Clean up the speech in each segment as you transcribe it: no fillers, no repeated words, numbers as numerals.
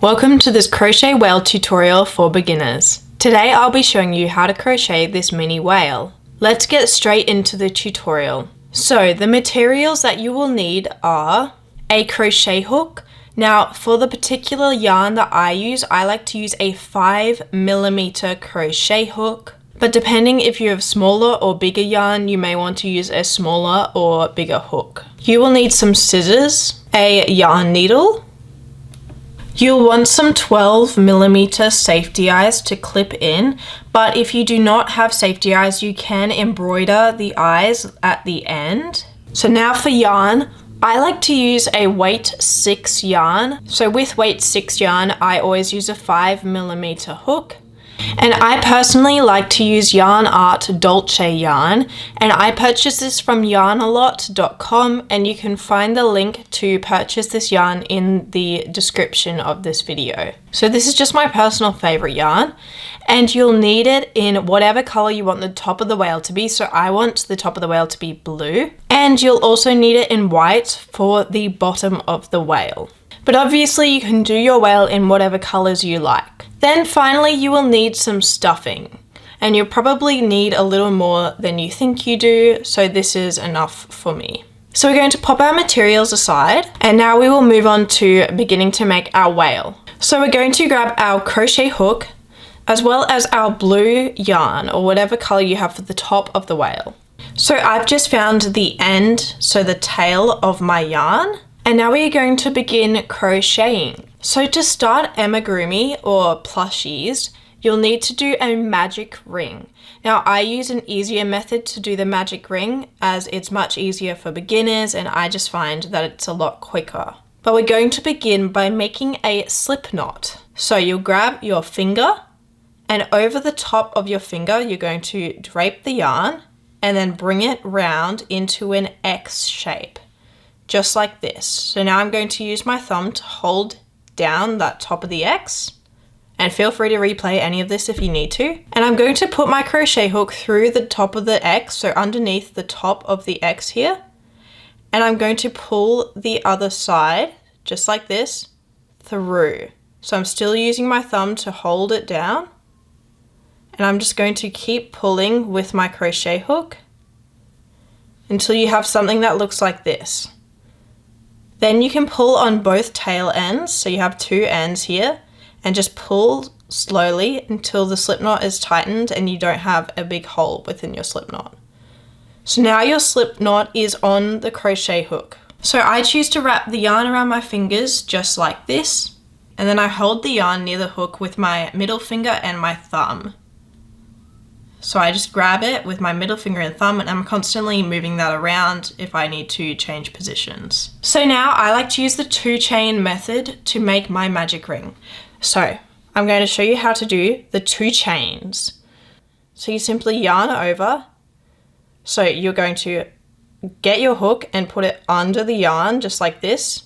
Welcome to this crochet whale tutorial for beginners. Today I'll be showing you how to crochet this mini whale. Let's get straight into the tutorial. So the materials that you will need are a crochet hook. Now for the particular yarn that I use, I like to use a 5mm crochet hook. But depending if you have smaller or bigger yarn, you may want to use a smaller or bigger hook. You will need some scissors, a yarn needle. You'll want some 12mm safety eyes to clip in, but if you do not have safety eyes, you can embroider the eyes at the end. So now for yarn, I like to use a weight 6 yarn. So with weight 6 yarn, I always use a 5mm hook. And I personally like to use Yarn Art Dolce yarn, and I purchased this from yarnalot.com, and you can find the link to purchase this yarn in the description of this video. So this is just my personal favorite yarn, and you'll need it in whatever color you want the top of the whale to be. So I want the top of the whale to be blue, and you'll also need it in white for the bottom of the whale. But obviously you can do your whale in whatever colors you like. Then finally you will need some stuffing, and you'll probably need a little more than you think you do, so this is enough for me. So we're going to pop our materials aside, and now we will move on to beginning to make our whale. So we're going to grab our crochet hook as well as our blue yarn or whatever color you have for the top of the whale. So I've just found the end, so the tail of my yarn, and now we are going to begin crocheting. So to start amigurumi or plushies, you'll need to do a magic ring. Now I use an easier method to do the magic ring as it's much easier for beginners, and I just find that it's a lot quicker. But we're going to begin by making a slip knot. So you'll grab your finger, and over the top of your finger you're going to drape the yarn and then bring it round into an X shape, just like this. So now I'm going to use my thumb to hold down that top of the X, and feel free to replay any of this if you need to. And I'm going to put my crochet hook through the top of the X, so underneath the top of the X here, and I'm going to pull the other side just like this through. So I'm still using my thumb to hold it down, and I'm just going to keep pulling with my crochet hook until you have something that looks like this. Then you can pull on both tail ends, so you have two ends here, and just pull slowly until the slip knot is tightened and you don't have a big hole within your slip knot. So now your slip knot is on the crochet hook. So I choose to wrap the yarn around my fingers just like this, and then I hold the yarn near the hook with my middle finger and my thumb. So I just grab it with my middle finger and thumb, and I'm constantly moving that around if I need to change positions. So now I like to use the 2-chain method to make my magic ring. So I'm going to show you how to do the 2 chains. So you simply yarn over. So you're going to get your hook and put it under the yarn just like this,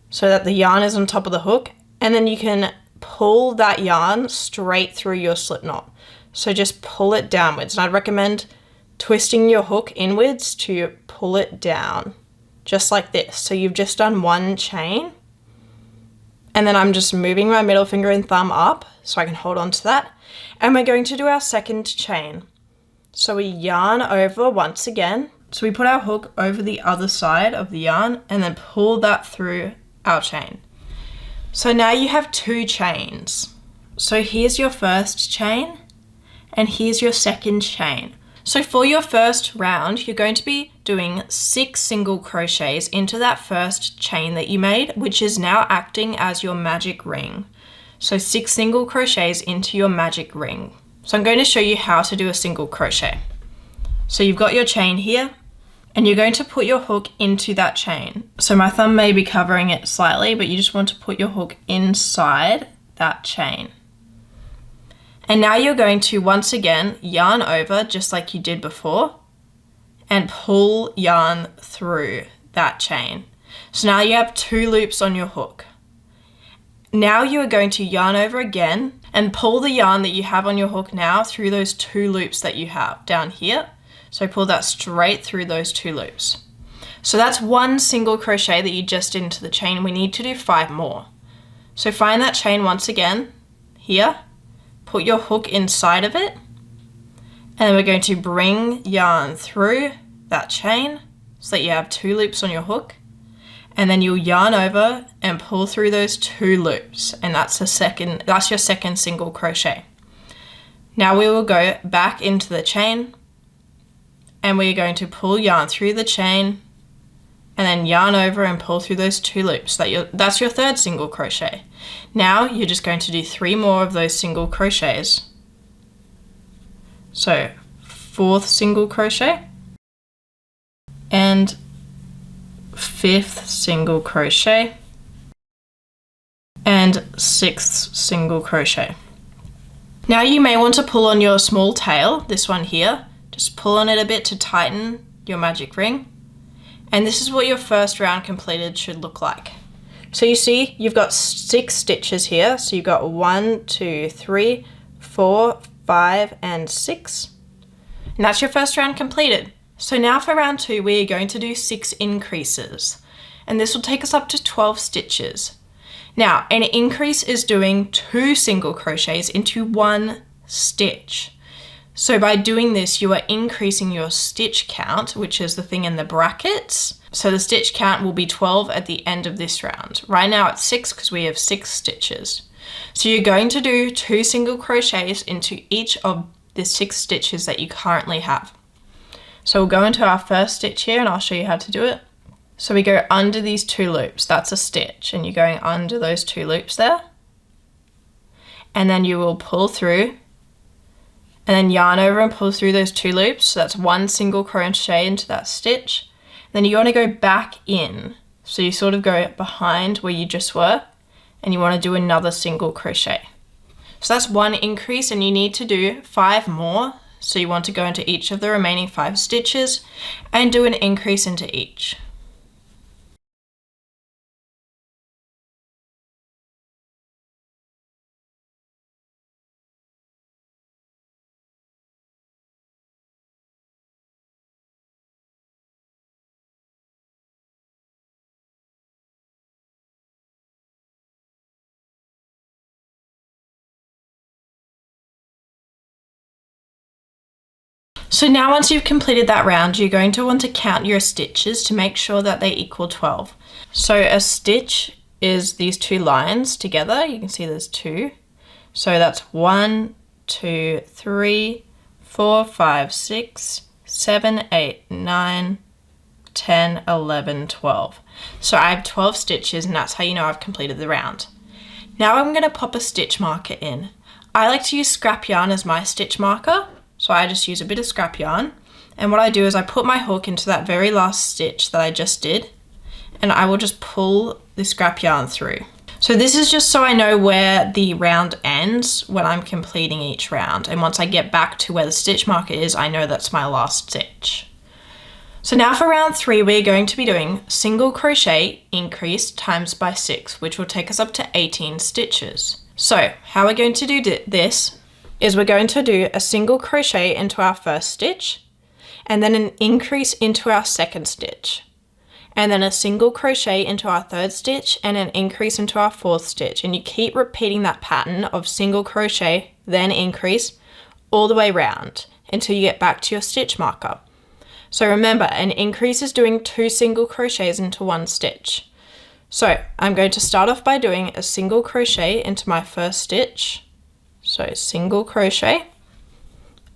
so that the yarn is on top of the hook, and then you can pull that yarn straight through your slip knot. So just pull it downwards, and I'd recommend twisting your hook inwards to pull it down, just like this. So you've just done 1 chain, and then I'm just moving my middle finger and thumb up so I can hold on to that, and we're going to do our 2nd chain. So we yarn over once again. So we put our hook over the other side of the yarn and then pull that through our chain. So now you have 2 chains. So here's your 1st chain, and here's your 2nd chain. So for your first round, you're going to be doing 6 single crochets into that 1st chain that you made, which is now acting as your magic ring. So 6 single crochets into your magic ring. So I'm going to show you how to do a single crochet. So you've got your chain here, and you're going to put your hook into that chain. So my thumb may be covering it slightly, but you just want to put your hook inside that chain. And now you're going to once again yarn over just like you did before and pull yarn through that chain. So now you have 2 loops on your hook. Now you are going to yarn over again and pull the yarn that you have on your hook now through those 2 loops that you have down here. So pull that straight through those 2 loops. So that's 1 single crochet that you just did into the chain. We need to do 5 more. So find that chain once again here, put your hook inside of it, and then we're going to bring yarn through that chain so that you have 2 loops on your hook, and then you'll yarn over and pull through those 2 loops, and that's your second single crochet. Now we will go back into the chain, and we're going to pull yarn through the chain and then yarn over and pull through those 2 loops. That's your third single crochet. Now you're just going to do 3 more of those single crochets. So 4th single crochet and 5th single crochet and 6th single crochet. Now you may want to pull on your small tail, this one here. Just pull on it a bit to tighten your magic ring. And this is what your first round completed should look like. So you see, you've got 6 stitches here. So you've got 1, 2, 3, 4, 5, and 6. And that's your first round completed. So now for round 2, we're going to do 6 increases. And this will take us up to 12 stitches. Now, an increase is doing 2 single crochets into 1 stitch. So by doing this, you are increasing your stitch count, which is the thing in the brackets. So the stitch count will be 12 at the end of this round. Right now it's 6 because we have 6 stitches. So you're going to do 2 single crochets into each of the 6 stitches that you currently have. So we'll go into our first stitch here and I'll show you how to do it. So we go under these 2 loops, that's a stitch, and you're going under those 2 loops there. And then you will pull through and then yarn over and pull through those 2 loops. So that's 1 single crochet into that stitch. Then you want to go back in. So you sort of go behind where you just were and you want to do another single crochet. So that's 1 increase and you need to do 5 more. So you want to go into each of the remaining 5 stitches and do an increase into each. So now once you've completed that round, you're going to want to count your stitches to make sure that they equal 12. So a stitch is these 2 lines together. You can see there's 2. So that's 1, 2, 3, 4, 5, 6, 7, 8, 9, 10, 11, 12. So I have 12 stitches and that's how you know I've completed the round. Now I'm going to pop a stitch marker in. I like to use scrap yarn as my stitch marker. So I just use a bit of scrap yarn, and what I do is I put my hook into that very last stitch that I just did, and I will just pull the scrap yarn through. So this is just so I know where the round ends when I'm completing each round, and once I get back to where the stitch marker is, I know that's my last stitch. So now for round 3, we're going to be doing single crochet increase times by 6, which will take us up to 18 stitches. So how we're going to do this is we're going to do a single crochet into our first stitch and then an increase into our second stitch and then a single crochet into our third stitch and an increase into our fourth stitch, and you keep repeating that pattern of single crochet then increase all the way round until you get back to your stitch marker. So remember, an increase is doing 2 single crochets into 1 stitch. So I'm going to start off by doing a single crochet into my first stitch. So single crochet,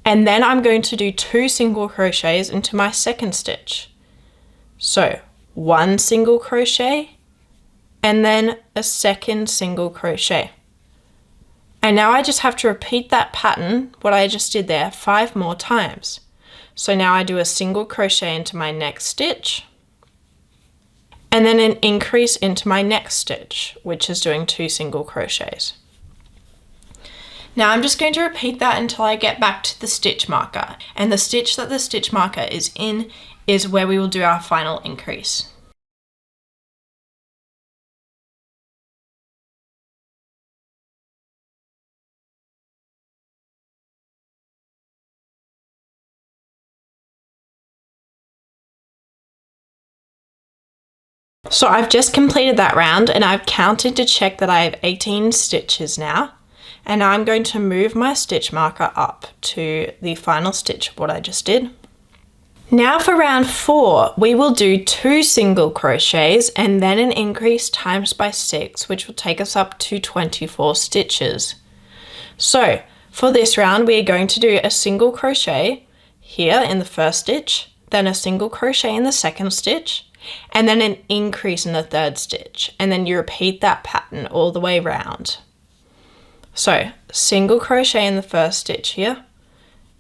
and then I'm going to do 2 single crochets into my second stitch. So 1 single crochet and then a second single crochet. And now I just have to repeat that pattern, what I just did there, 5 more times. So now I do a single crochet into my next stitch and then an increase into my next stitch, which is doing 2 single crochets. Now I'm just going to repeat that until I get back to the stitch marker, and the stitch that the stitch marker is in is where we will do our final increase. So I've just completed that round and I've counted to check that I have 18 stitches now. And now I'm going to move my stitch marker up to the final stitch of what I just did. Now for round 4, we will do 2 single crochets and then an increase times by 6, which will take us up to 24 stitches. So for this round, we are going to do a single crochet here in the first stitch, then a single crochet in the second stitch, and then an increase in the third stitch. And then you repeat that pattern all the way around. So single crochet in the first stitch here,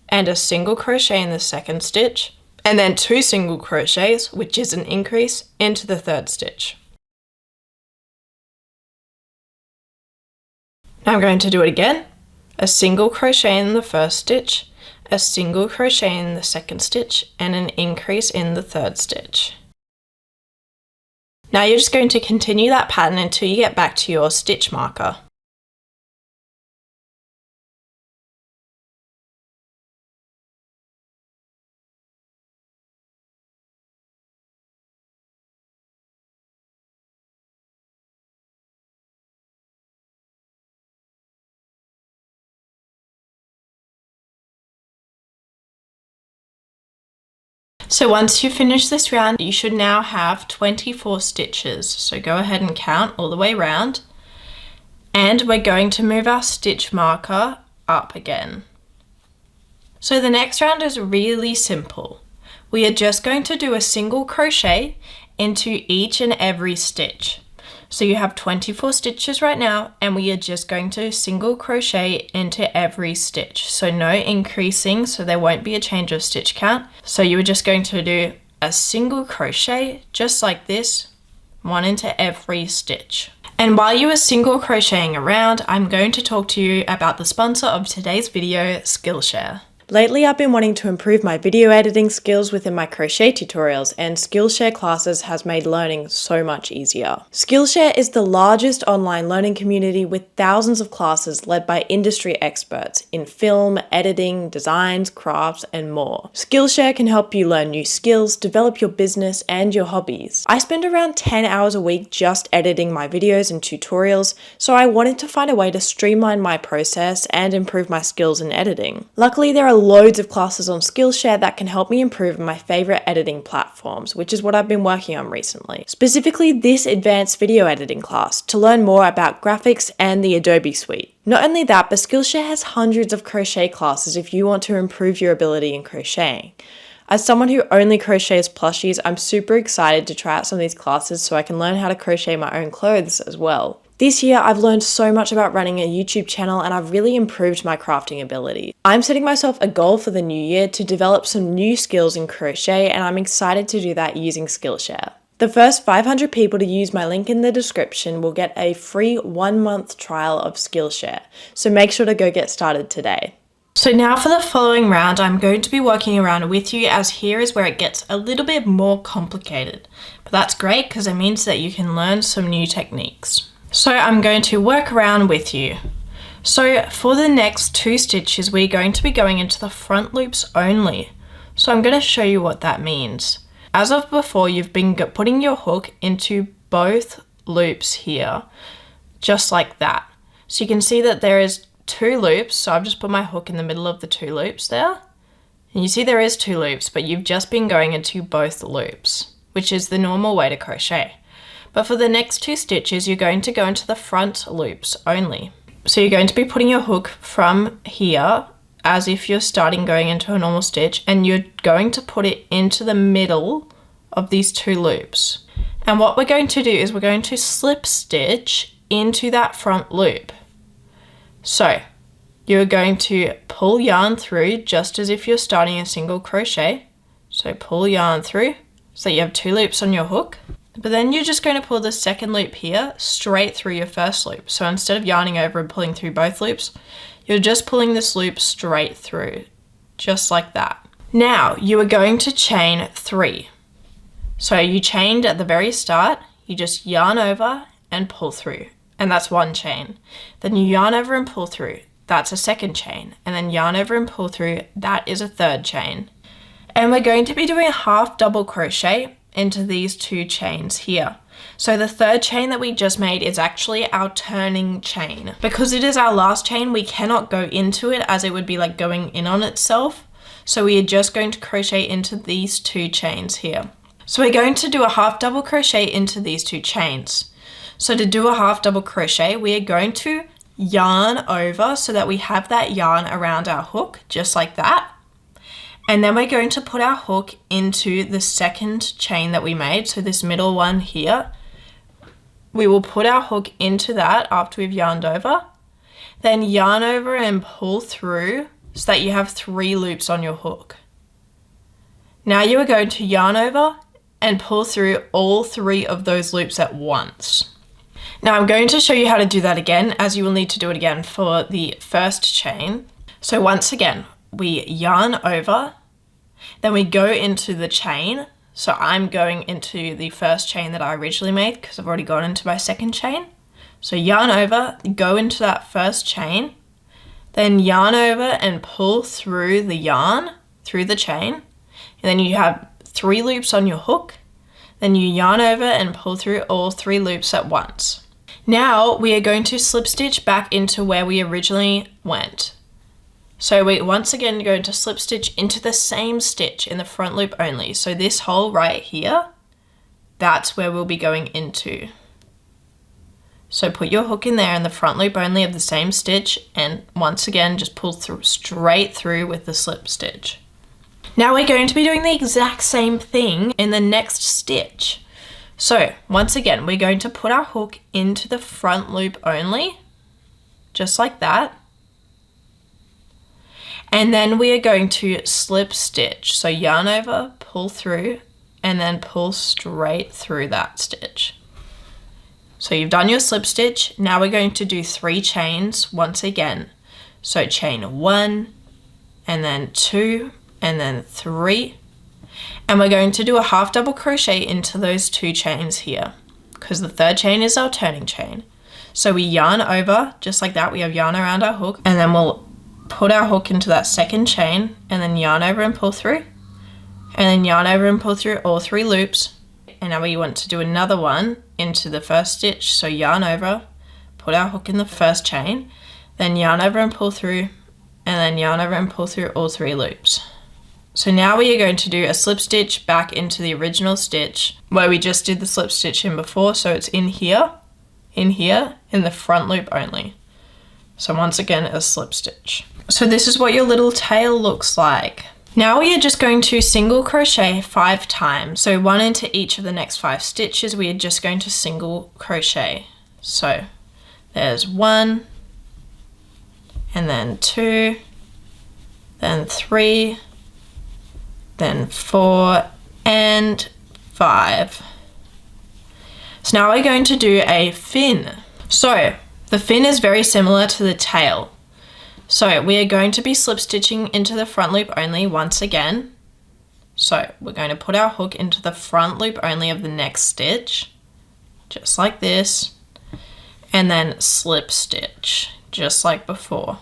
and a single crochet in the second stitch, and then 2 single crochets, which is an increase into the third stitch. Now I'm going to do it again. A single crochet in the first stitch, a single crochet in the second stitch, and an increase in the third stitch. Now you're just going to continue that pattern until you get back to your stitch marker. So once you finish this round, you should now have 24 stitches. So go ahead and count all the way around. And we're going to move our stitch marker up again. So the next round is really simple. We are just going to do a single crochet into each and every stitch. So you have 24 stitches right now, and we are just going to single crochet into every stitch. So no increasing, so there won't be a change of stitch count. So you are just going to do a single crochet just like this, one into every stitch. And while you are single crocheting around, I'm going to talk to you about the sponsor of today's video, Skillshare. Lately, I've been wanting to improve my video editing skills within my crochet tutorials, and Skillshare classes has made learning so much easier. Skillshare is the largest online learning community with thousands of classes led by industry experts in film, editing, designs, crafts, and more. Skillshare can help you learn new skills, develop your business, and your hobbies. I spend around 10 hours a week just editing my videos and tutorials, so I wanted to find a way to streamline my process and improve my skills in editing. Luckily, there are loads of classes on Skillshare that can help me improve my favorite editing platforms, which is what I've been working on recently. Specifically this advanced video editing class to learn more about graphics and the Adobe suite. Not only that, but Skillshare has hundreds of crochet classes if you want to improve your ability in crocheting. As someone who only crochets plushies, I'm super excited to try out some of these classes so I can learn how to crochet my own clothes as well. This year, I've learned so much about running a YouTube channel, and I've really improved my crafting ability. I'm setting myself a goal for the new year to develop some new skills in crochet, and I'm excited to do that using Skillshare. The first 500 people to use my link in the description will get a free 1-month trial of Skillshare, so make sure to go get started today. So now for the following round, I'm going to be working around with you, as here is where it gets a little bit more complicated. But that's great because it means that you can learn some new techniques. So I'm going to work around with you. So for the next 2 stitches, we're going to be going into the front loops only. So I'm going to show you what that means. As of before, you've been putting your hook into both loops here, just like that. So you can see that there is 2 loops. So I've just put my hook in the middle of the 2 loops there. And you see there is 2 loops, but you've just been going into both loops, which is the normal way to crochet. But for the next 2 stitches, you're going to go into the front loops only. So you're going to be putting your hook from here as if you're starting going into a normal stitch, and you're going to put it into the middle of these 2 loops. And what we're going to do is we're going to slip stitch into that front loop. So you're going to pull yarn through just as if you're starting a single crochet. So pull yarn through so you have 2 loops on your hook. But then you're just going to pull the second loop here straight through your first loop. So instead of yarning over and pulling through both loops, you're just pulling this loop straight through, just like that. Now you are going to chain 3. So you chained at the very start, you just yarn over and pull through, and that's 1 chain. Then you yarn over and pull through, that's a 2nd chain, and then yarn over and pull through, that is a 3rd chain. And we're going to be doing a half double crochet into these 2 chains here. So the third chain that we just made is actually our turning chain. Because it is our last chain, we cannot go into it as it would be like going in on itself. So we are just going to crochet into these 2 chains here. So we're going to do a half double crochet into these 2 chains. So to do a half double crochet, we are going to yarn over so that we have that yarn around our hook, just like that. And then we're going to put our hook into the second chain that we made. So this middle one here, we will put our hook into that after we've yarned over, then yarn over and pull through so that you have 3 loops on your hook. Now you are going to yarn over and pull through all 3 of those loops at once. Now I'm going to show you how to do that again, as you will need to do it again for the first chain. So once again, we yarn over, then we go into the chain. So I'm going into the first chain that I originally made because I've already gone into my second chain. So yarn over, go into that first chain, then yarn over and pull through the yarn, through the chain, and then you have 3 loops on your hook, then you yarn over and pull through all 3 loops at once. Now we are going to slip stitch back into where we originally went. So we once again going to slip stitch into the same stitch in the front loop only. So this hole right here, that's where we'll be going into. So put your hook in there in the front loop only of the same stitch, and once again just pull through straight through with the slip stitch. Now we're going to be doing the exact same thing in the next stitch. So once again, we're going to put our hook into the front loop only, just like that. And then we are going to slip stitch. So yarn over, pull through, and then pull straight through that stitch. So you've done your slip stitch. Now we're going to do 3 chains once again. So chain 1, and then 2, and then 3. And we're going to do a half double crochet into those 2 chains here, because the third chain is our turning chain. So we yarn over, just like that. We have yarn around our hook, and then we'll put our hook into that second chain, and then yarn over and pull through, and then yarn over and pull through all 3 loops. And now we want to do another one into the first stitch. So yarn over, put our hook in the first chain, then yarn over and pull through, and then yarn over and pull through all 3 loops. So now we are going to do a slip stitch back into the original stitch where we just did the slip stitch in before. So it's in here, in the front loop only. So once again, a slip stitch. So this is what your little tail looks like. Now we are just going to single crochet 5 times. So 1 into each of the next 5 stitches, we are just going to single crochet. So there's 1, and then 2, then 3, then 4, and 5. So now we're going to do a fin. So the fin is very similar to the tail. So we are going to be slip stitching into the front loop only once again. So we're going to put our hook into the front loop only of the next stitch, just like this, and then slip stitch, just like before.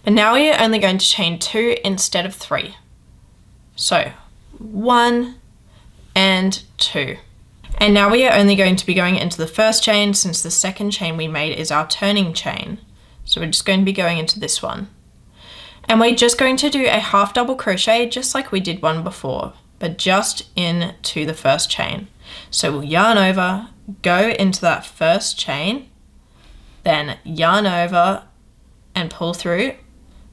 But now we are only going to chain 2 instead of 3. So 1 and 2. And now we are only going to be going into the first chain, since the second chain we made is our turning chain. So we're just going to be going into this one. And we're just going to do a half double crochet just like we did one before, but just into the first chain. So we'll yarn over, go into that first chain, then yarn over and pull through,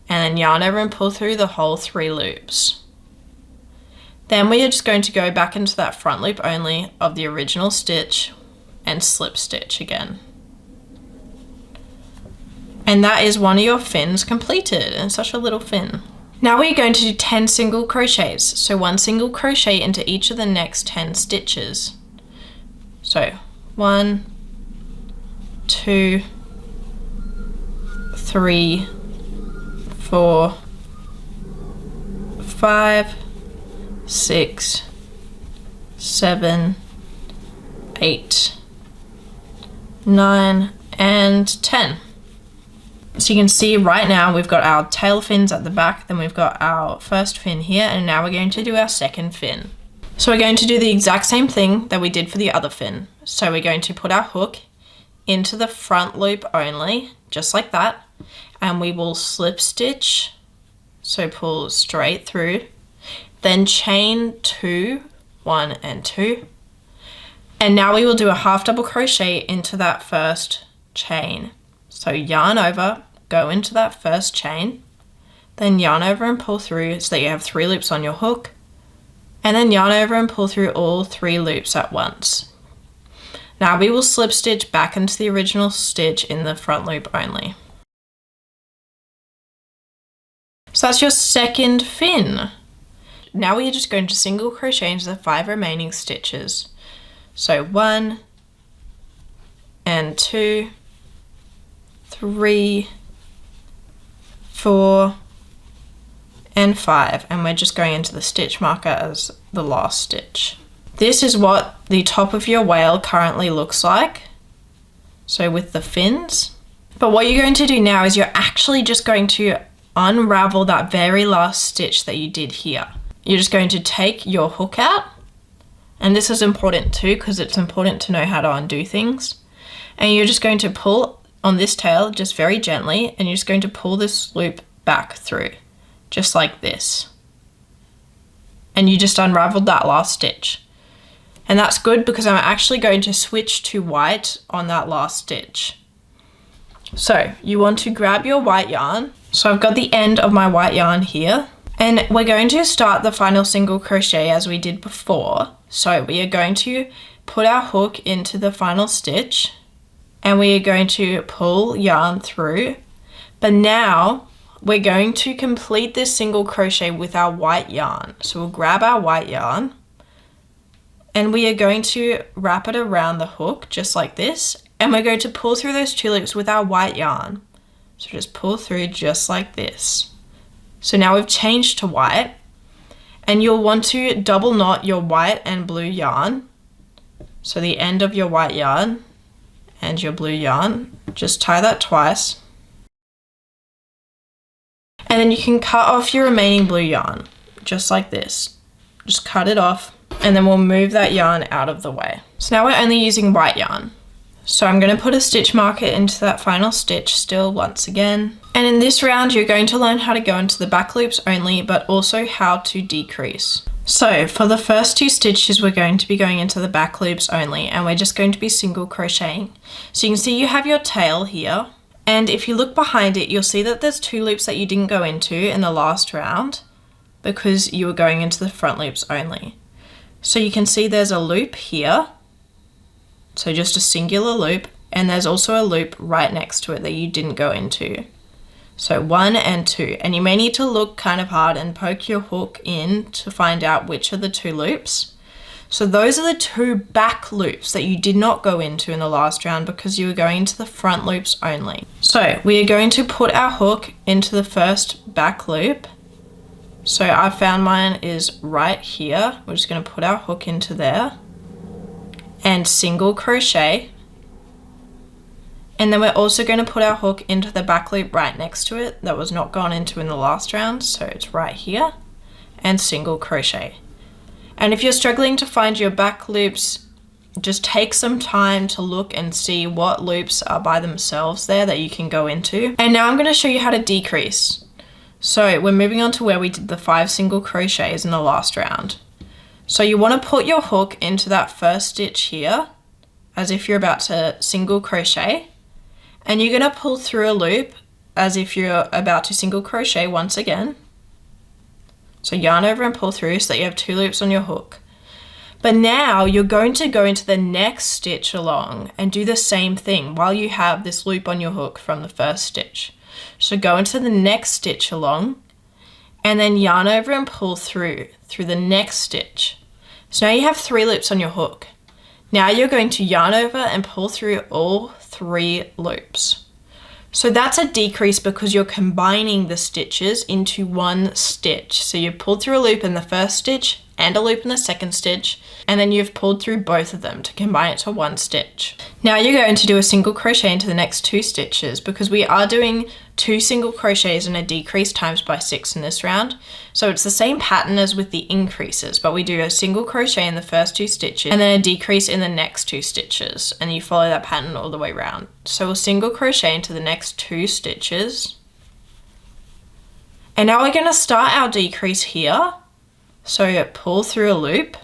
and then yarn over and pull through the whole 3 loops. Then we are just going to go back into that front loop only of the original stitch and slip stitch again. And that is one of your fins completed, and such a little fin. Now we're going to do 10 single crochets. So 1 single crochet into each of the next 10 stitches. So 1, 2, 3, 4, 5, 6, 7, 8, 9, and 10. So you can see right now we've got our tail fins at the back, then we've got our first fin here, and now we're going to do our second fin. So we're going to do the exact same thing that we did for the other fin. So we're going to put our hook into the front loop only, just like that, and we will slip stitch, so pull straight through, then chain 2, 1 and 2, and now we will do a half double crochet into that first chain. So yarn over, go into that first chain, then yarn over and pull through so that you have 3 loops on your hook, and then yarn over and pull through all 3 loops at once. Now we will slip stitch back into the original stitch in the front loop only. So that's your second fin. Now we are just going to single crochet into the 5 remaining stitches. So 1 and 2, 3, 4, and 5, and we're just going into the stitch marker as the last stitch. This is what the top of your whale currently looks like, so with the fins. But what you're going to do now is you're actually just going to unravel that very last stitch that you did here. You're just going to take your hook out, and this is important too because it's important to know how to undo things, and you're just going to pull on this tail just very gently, and you're just going to pull this loop back through. Just like this. And you just unraveled that last stitch. And that's good because I'm actually going to switch to white on that last stitch. So you want to grab your white yarn. So I've got the end of my white yarn here, and we're going to start the final single crochet as we did before. So we are going to put our hook into the final stitch, and we are going to pull yarn through. But now we're going to complete this single crochet with our white yarn. So we'll grab our white yarn and we are going to wrap it around the hook just like this, and we're going to pull through those 2 loops with our white yarn. So just pull through just like this. So now we've changed to white, and you'll want to double knot your white and blue yarn. So the end of your white yarn and your blue yarn, just tie that twice. And then you can cut off your remaining blue yarn, just like this. Just cut it off, and then we'll move that yarn out of the way. So now we're only using white yarn. So I'm going to put a stitch marker into that final stitch still once again. And in this round, you're going to learn how to go into the back loops only, but also how to decrease. So for the first 2 stitches, we're going to be going into the back loops only, and we're just going to be single crocheting. So you can see you have your tail here. And if you look behind it, you'll see that there's 2 loops that you didn't go into in the last round because you were going into the front loops only. So you can see there's a loop here, so just a singular loop, and there's also a loop right next to it that you didn't go into. So 1 and 2, and you may need to look kind of hard and poke your hook in to find out which are the 2 loops. So those are the 2 back loops that you did not go into in the last round because you were going into the front loops only. So we are going to put our hook into the first back loop. So I found mine is right here. We're just going to put our hook into there and single crochet. And then we're also going to put our hook into the back loop right next to it that was not gone into in the last round. So it's right here, and single crochet. And if you're struggling to find your back loops, just take some time to look and see what loops are by themselves there that you can go into. And now I'm going to show you how to decrease. So we're moving on to where we did the 5 single crochets in the last round. So you want to put your hook into that first stitch here, as if you're about to single crochet, and you're going to pull through a loop as if you're about to single crochet once again. So yarn over and pull through so that you have 2 loops on your hook. But now you're going to go into the next stitch along and do the same thing while you have this loop on your hook from the first stitch. So go into the next stitch along and then yarn over and pull through the next stitch. So now you have 3 loops on your hook. Now you're going to yarn over and pull through all 3 loops. So that's a decrease because you're combining the stitches into one stitch. So you pulled through a loop in the first stitch and a loop in the second stitch, and then you've pulled through both of them to combine it to one stitch. Now you're going to do a single crochet into the next 2 stitches because we are doing 2 single crochets and a decrease times by 6 in this round. So it's the same pattern as with the increases, but we do a single crochet in the first 2 stitches and then a decrease in the next 2 stitches, and you follow that pattern all the way around. So we'll single crochet into the next 2 stitches. And now we're going to start our decrease here. So pull through a loop,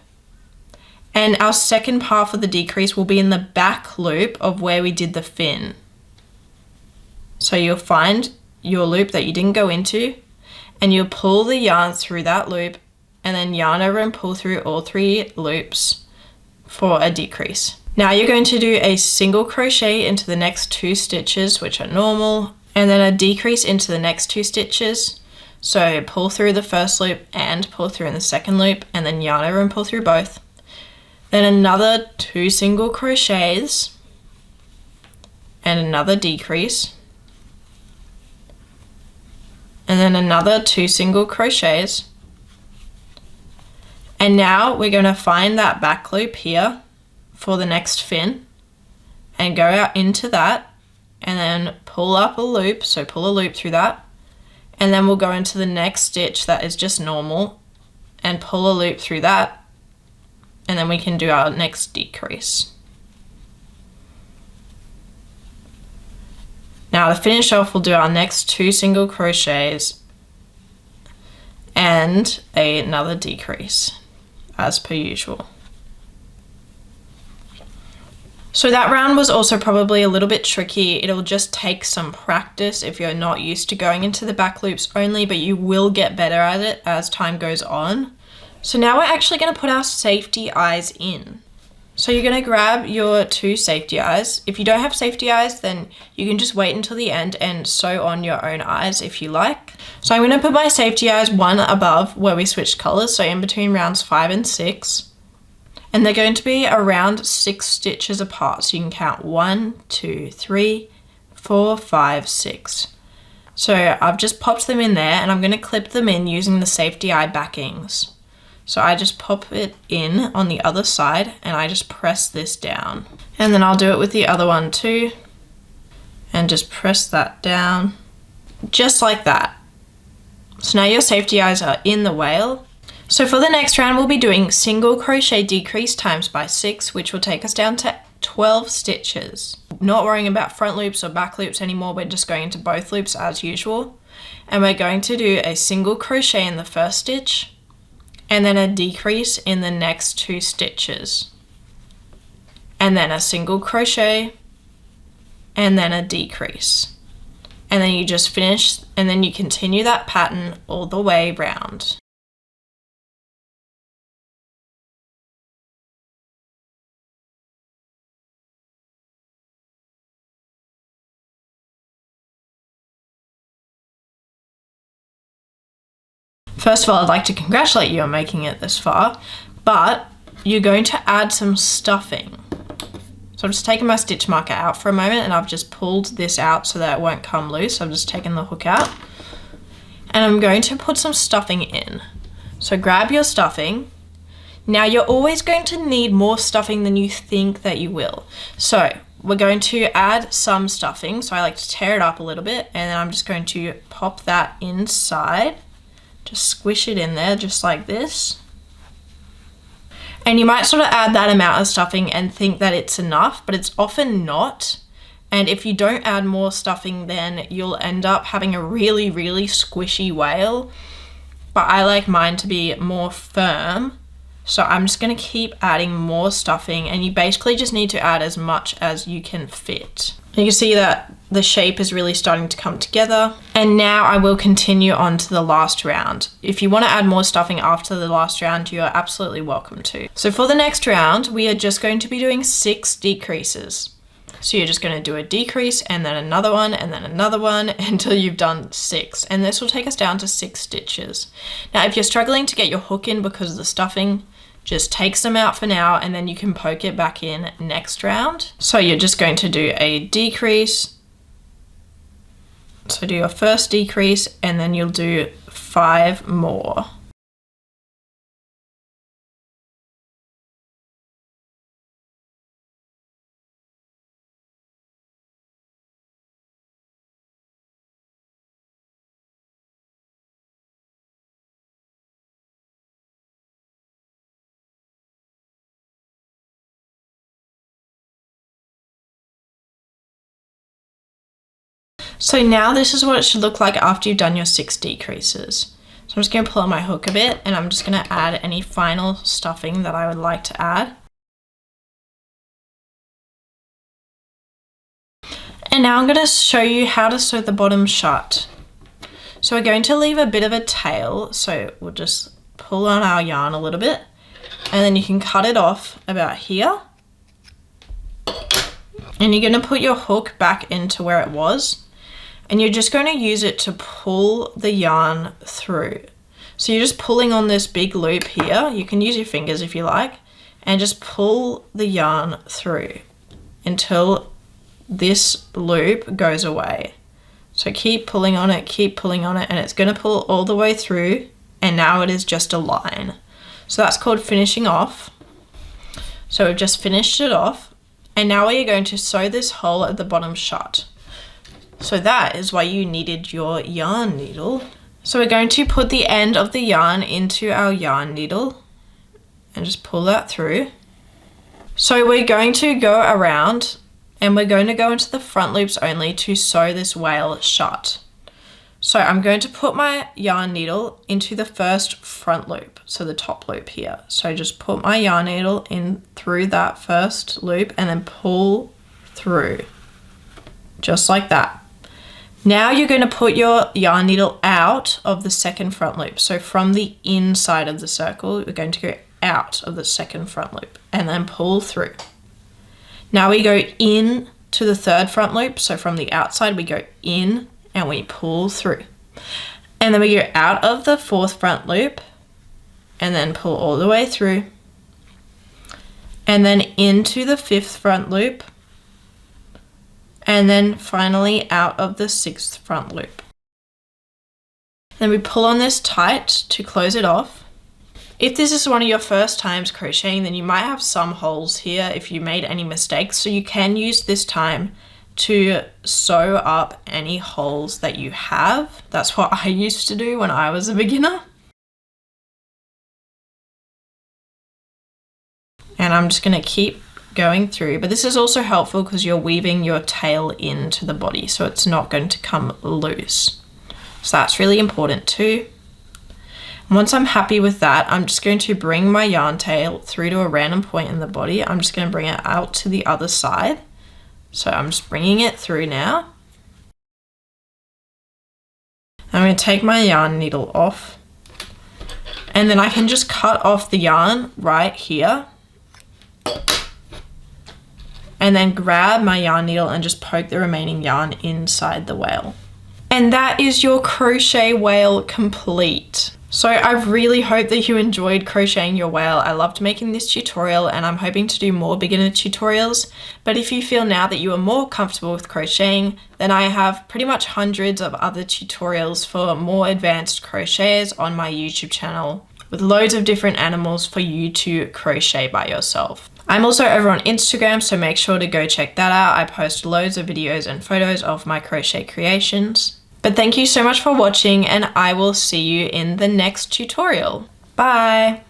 and our second half of the decrease will be in the back loop of where we did the fin. So you'll find your loop that you didn't go into, and you'll pull the yarn through that loop and then yarn over and pull through all 3 loops for a decrease. Now you're going to do a single crochet into the next 2 stitches, which are normal, and then a decrease into the next 2 stitches. So pull through the first loop and pull through in the second loop, and then yarn over and pull through both. Then another 2 single crochets and another decrease. And then another 2 single crochets. And now we're going to find that back loop here for the next fin and go out into that and then pull up a loop. So pull a loop through that. And then we'll go into the next stitch that is just normal and pull a loop through that. And then we can do our next decrease. Now to finish off, we'll do our next 2 single crochets and another decrease as per usual. So that round was also probably a little bit tricky. It'll just take some practice if you're not used to going into the back loops only, but you will get better at it as time goes on. So now we're actually going to put our safety eyes in. So you're going to grab your 2 safety eyes. If you don't have safety eyes, then you can just wait until the end and sew on your own eyes if you like. So I'm going to put my safety eyes one above where we switched colors, so in between rounds 5 and 6. And they're going to be around 6 stitches apart. So you can count 1, 2, 3, 4, 5, 6. So I've just popped them in there, and I'm going to clip them in using the safety eye backings. So I just pop it in on the other side and I just press this down. And then I'll do it with the other one too. And just press that down. Just like that. So now your safety eyes are in the whale. So for the next round, we'll be doing single crochet decrease times by 6, which will take us down to 12 stitches. Not worrying about front loops or back loops anymore, we're just going into both loops as usual. And we're going to do a single crochet in the first stitch, and then a decrease in the next 2 stitches. And then a single crochet, and then a decrease. And then you just finish, and then you continue that pattern all the way round. First of all, I'd like to congratulate you on making it this far, but you're going to add some stuffing. So I'm just taking my stitch marker out for a moment, and I've just pulled this out so that it won't come loose. I've just taken the hook out, and I'm going to put some stuffing in. So grab your stuffing. Now you're always going to need more stuffing than you think that you will. So we're going to add some stuffing. So I like to tear it up a little bit, and then I'm just going to pop that inside. Just squish it in there just like this. And you might sort of add that amount of stuffing and think that it's enough, but it's often not. And if you don't add more stuffing, then you'll end up having a really, really squishy whale. But I like mine to be more firm. So I'm just going to keep adding more stuffing, and you basically just need to add as much as you can fit. You can see that the shape is really starting to come together. And now I will continue on to the last round. If you want to add more stuffing after the last round, you are absolutely welcome to. So for the next round, we are just going to be doing 6 decreases. So you're just going to do a decrease and then another one and then another one until you've done 6. And this will take us down to 6 stitches. Now, if you're struggling to get your hook in because of the stuffing, just take some out for now, and then you can poke it back in next round. So you're just going to do a decrease. So do your first decrease, and then you'll do 5 more. So now this is what it should look like after you've done your 6 decreases. So I'm just going to pull on my hook a bit, and I'm just going to add any final stuffing that I would like to add. And now I'm going to show you how to sew the bottom shut. So we're going to leave a bit of a tail, so we'll just pull on our yarn a little bit, and then you can cut it off about here. And you're going to put your hook back into where it was, and you're just going to use it to pull the yarn through. So you're just pulling on this big loop here. You can use your fingers if you like, and just pull the yarn through until this loop goes away. So keep pulling on it, and it's going to pull all the way through, and now it is just a line. So that's called finishing off. So we've just finished it off, and now we are going to sew this hole at the bottom shut. So that is why you needed your yarn needle. So we're going to put the end of the yarn into our yarn needle and just pull that through. So we're going to go around, and we're going to go into the front loops only to sew this wale shut. So I'm going to put my yarn needle into the first front loop, so the top loop here. So just put my yarn needle in through that first loop and then pull through, just like that. Now you're going to put your yarn needle out of the second front loop. So from the inside of the circle, we're going to go out of the second front loop and then pull through. Now we go in to the third front loop. So from the outside, we go in and we pull through. And then we go out of the fourth front loop and then pull all the way through. And then into the fifth front loop. And then finally out of the sixth front loop. Then we pull on this tight to close it off. If this is one of your first times crocheting, then you might have some holes here if you made any mistakes. So you can use this time to sew up any holes that you have. That's what I used to do when I was a beginner. And I'm just going to keep going through, but this is also helpful because you're weaving your tail into the body, so it's not going to come loose. So that's really important too. And once I'm happy with that, I'm just going to bring my yarn tail through to a random point in the body. I'm just going to bring it out to the other side. So I'm just bringing it through now. I'm going to take my yarn needle off, and then I can just cut off the yarn right here, and then grab my yarn needle and just poke the remaining yarn inside the wale. And that is your crochet wale complete. So I really hope that you enjoyed crocheting your wale. I loved making this tutorial, and I'm hoping to do more beginner tutorials. But if you feel now that you are more comfortable with crocheting, then I have pretty much hundreds of other tutorials for more advanced crocheters on my YouTube channel, with loads of different animals for you to crochet by yourself. I'm also over on Instagram, so make sure to go check that out. I post loads of videos and photos of my crochet creations. But thank you so much for watching, and I will see you in the next tutorial. Bye!